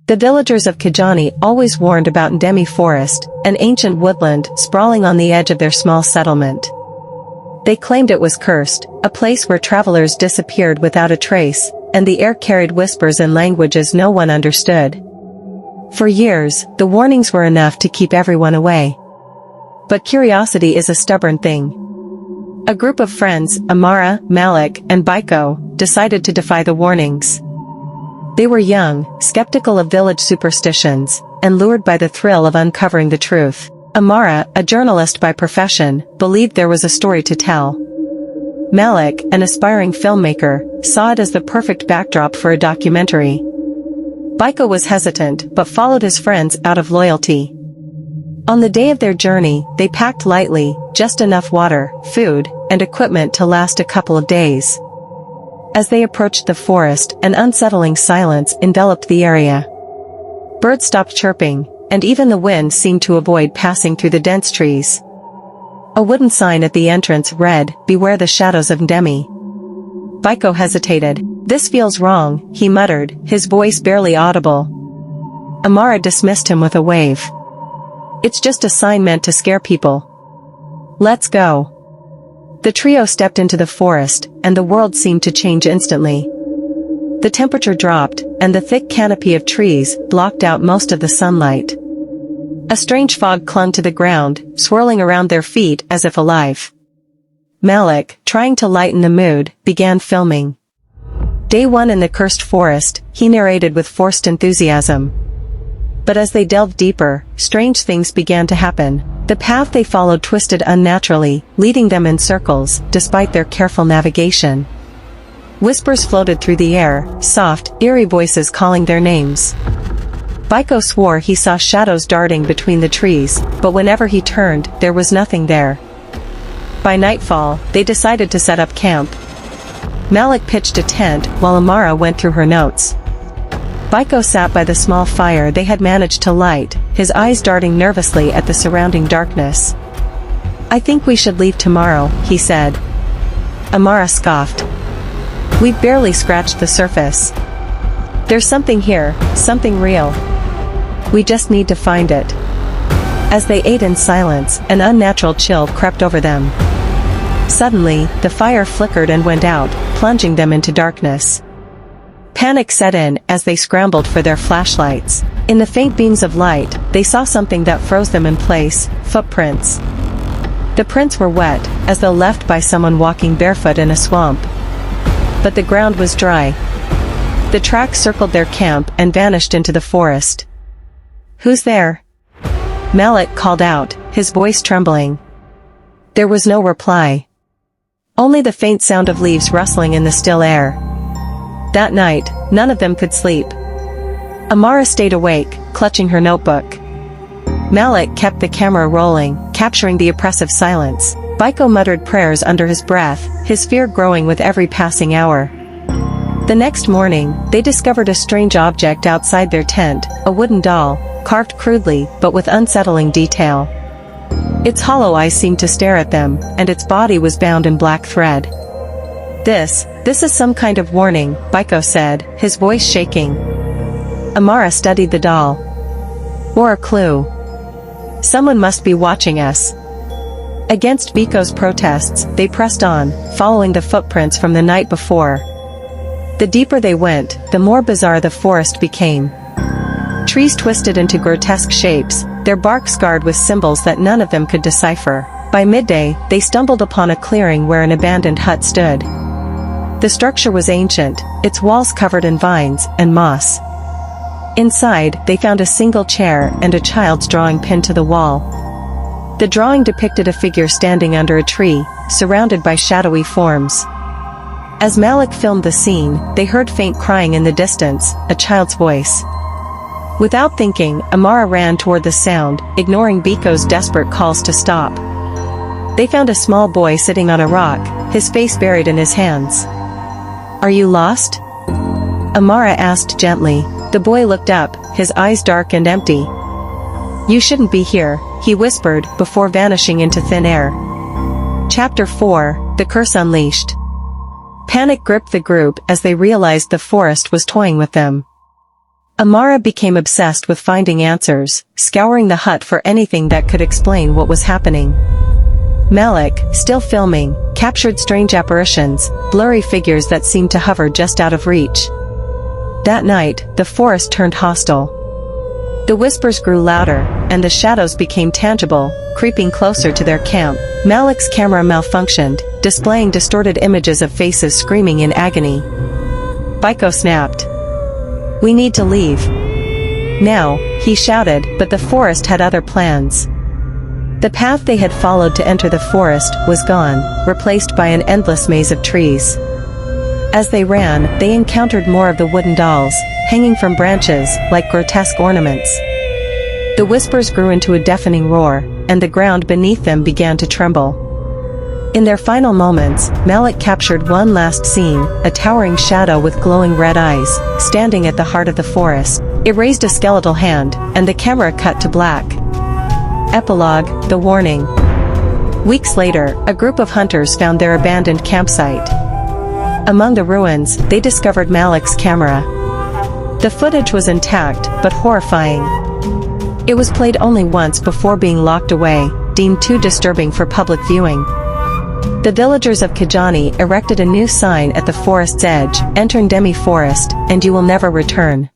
The villagers of Kijani always warned about Ndemi Forest, an ancient woodland sprawling on the edge of their small settlement. They claimed it was cursed, a place where travelers disappeared without a trace, and the air carried whispers in languages no one understood. For years, the warnings were enough to keep everyone away. But curiosity is a stubborn thing. A group of friends, Amara, Malik, and Biko, decided to defy the warnings. They were young, skeptical of village superstitions, and lured by the thrill of uncovering the truth. Amara, a journalist by profession, believed there was a story to tell. Malik, an aspiring filmmaker, saw it as the perfect backdrop for a documentary. Biko was hesitant but followed his friends out of loyalty. On the day of their journey, they packed lightly, just enough water, food, and equipment to last a couple of days. As they approached the forest, an unsettling silence enveloped the area. Birds stopped chirping, and even the wind seemed to avoid passing through the dense trees. A wooden sign at the entrance read, "Beware the shadows of Ndemi." Biko hesitated. "This feels wrong," he muttered, his voice barely audible. Amara dismissed him with a wave. "It's just a sign meant to scare people. Let's go." The trio stepped into the forest, and the world seemed to change instantly. The temperature dropped, and the thick canopy of trees blocked out most of the sunlight. A strange fog clung to the ground, swirling around their feet as if alive. Malik, trying to lighten the mood, began filming. Day one in the cursed forest, he narrated with forced enthusiasm. But as they delved deeper, strange things began to happen. The path they followed twisted unnaturally, leading them in circles, despite their careful navigation. Whispers floated through the air, soft, eerie voices calling their names. Biko swore he saw shadows darting between the trees, but whenever he turned, there was nothing there. By nightfall, they decided to set up camp. Malik pitched a tent, while Amara went through her notes. Biko sat by the small fire they had managed to light, his eyes darting nervously at the surrounding darkness. "I think we should leave tomorrow," he said. Amara scoffed. "We've barely scratched the surface. There's something here, something real. We just need to find it." As they ate in silence, an unnatural chill crept over them. Suddenly, the fire flickered and went out, plunging them into darkness. Panic set in as they scrambled for their flashlights. In the faint beams of light, they saw something that froze them in place: footprints. The prints were wet, as though left by someone walking barefoot in a swamp. But the ground was dry. The tracks circled their camp and vanished into the forest. "Who's there?" Malik called out, his voice trembling. There was no reply. Only the faint sound of leaves rustling in the still air. That night, none of them could sleep. Amara stayed awake, clutching her notebook. Malik kept the camera rolling, capturing the oppressive silence. Biko muttered prayers under his breath, his fear growing with every passing hour. The next morning, they discovered a strange object outside their tent, a wooden doll, carved crudely but with unsettling detail. Its hollow eyes seemed to stare at them, and its body was bound in black thread. This is some kind of warning," Biko said, his voice shaking. Amara studied the doll. "Or a clue. Someone must be watching us." Against Biko's protests, they pressed on, following the footprints from the night before. The deeper they went, the more bizarre the forest became. Trees twisted into grotesque shapes, their bark scarred with symbols that none of them could decipher. By midday, they stumbled upon a clearing where an abandoned hut stood. The structure was ancient, its walls covered in vines and moss. Inside, they found a single chair and a child's drawing pinned to the wall. The drawing depicted a figure standing under a tree, surrounded by shadowy forms. As Malik filmed the scene, they heard faint crying in the distance, a child's voice. Without thinking, Amara ran toward the sound, ignoring Biko's desperate calls to stop. They found a small boy sitting on a rock, his face buried in his hands. "Are you lost?" Amara asked gently. The boy looked up, his eyes dark and empty. "You shouldn't be here," he whispered, before vanishing into thin air. Chapter 4, The Curse Unleashed. Panic gripped the group as they realized the forest was toying with them. Amara became obsessed with finding answers, scouring the hut for anything that could explain what was happening. Malik, still filming, captured strange apparitions, blurry figures that seemed to hover just out of reach. That night, the forest turned hostile. The whispers grew louder, and the shadows became tangible, creeping closer to their camp. Malik's camera malfunctioned, displaying distorted images of faces screaming in agony. Biko snapped. "We need to leave now," he shouted, but the forest had other plans. The path they had followed to enter the forest was gone, replaced by an endless maze of trees. As they ran, they encountered more of the wooden dolls, hanging from branches like grotesque ornaments. The whispers grew into a deafening roar, and the ground beneath them began to tremble. In their final moments, Malik captured one last scene, a towering shadow with glowing red eyes, standing at the heart of the forest. It raised a skeletal hand, and the camera cut to black. Epilogue, the warning. Weeks later, a group of hunters found their abandoned campsite. Among the ruins, they discovered Malik's camera. The footage was intact, but horrifying. It was played only once before being locked away, deemed too disturbing for public viewing. The villagers of Kijani erected a new sign at the forest's edge: "Enter Ndemi Forest, and you will never return."